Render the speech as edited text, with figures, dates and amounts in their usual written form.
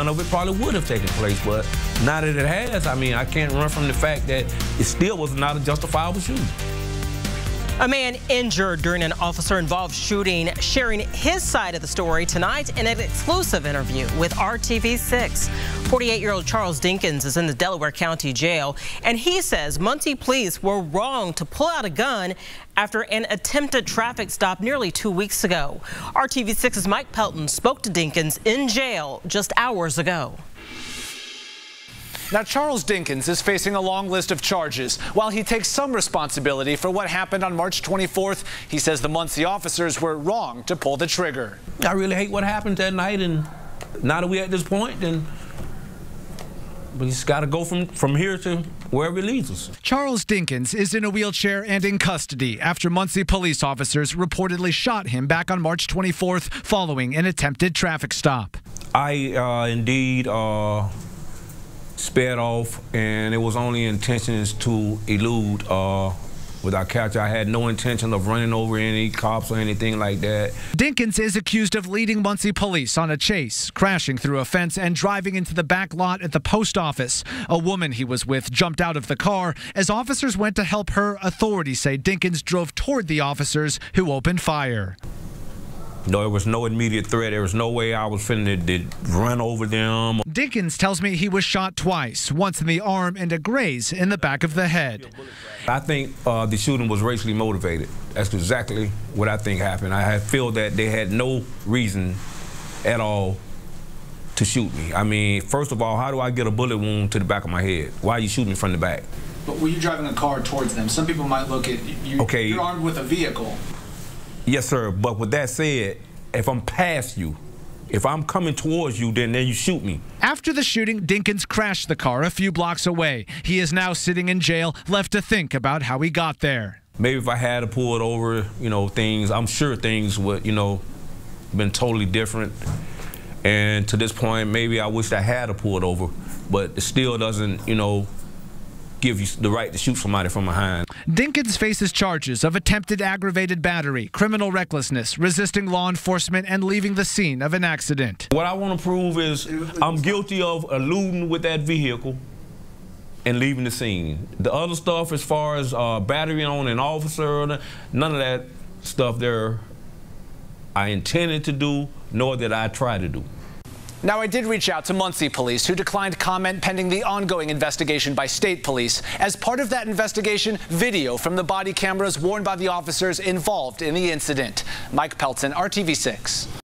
I know it probably would have taken place, but now that it has, I mean, I can't run from the fact that it still was not a justifiable shooting. A man injured during an officer-involved shooting, sharing his side of the story tonight in an exclusive interview with RTV6. 48-year-old Charles Dinkins is in the Delaware County Jail, and he says Muncie police were wrong to pull out a gun after an attempted traffic stop nearly 2 weeks ago. RTV6's Mike Pelton spoke to Dinkins in jail just hours ago. Now, Charles Dinkins is facing a long list of charges. While he takes some responsibility for what happened on March 24th, he says the Muncie officers were wrong to pull the trigger. I really hate what happened that night, and now that we're at this point, then we just got to go from here to wherever it leads us. Charles Dinkins is in a wheelchair and in custody after Muncie police officers reportedly shot him back on March 24th following an attempted traffic stop. I indeed sped off, and it was only intentions to elude without capture. I had no intention of running over any cops or anything like that. Dinkins is accused of leading Muncie police on a chase, crashing through a fence and driving into the back lot at the post office. A woman he was with jumped out of the car. As officers went to help her, authorities say Dinkins drove toward the officers, who opened fire. No, there was no immediate threat. There was no way I was finna to run over them. Dinkins tells me he was shot twice, once in the arm and a graze in the back of the head. I think the shooting was racially motivated. That's exactly what I think happened. I feel that they had no reason at all to shoot me. I mean, first of all, how do I get a bullet wound to the back of my head? Why are you shooting me from the back? But were you driving a car towards them? Some people might look at you. Okay. You're armed with a vehicle. Yes, sir. But with that said, if I'm past you, if I'm coming towards you, then you shoot me. After the shooting, Dinkins crashed the car a few blocks away. He is now sitting in jail, left to think about how he got there. Maybe if I had to pull it over, I'm sure things would, been totally different. And to this point, maybe I wish I had to pull it over, but it still doesn't, give you the right to shoot somebody from behind. Dinkins faces charges of attempted aggravated battery, criminal recklessness, resisting law enforcement, and leaving the scene of an accident. What I want to prove is I'm guilty of eluding with that vehicle and leaving the scene. The other stuff, as far as battery on an officer, none of that stuff there I intended to do, nor did I try to do. Now, I did reach out to Muncie police, who declined comment pending the ongoing investigation by state police. As part of that investigation, video from the body cameras worn by the officers involved in the incident. Mike Pelton, RTV6.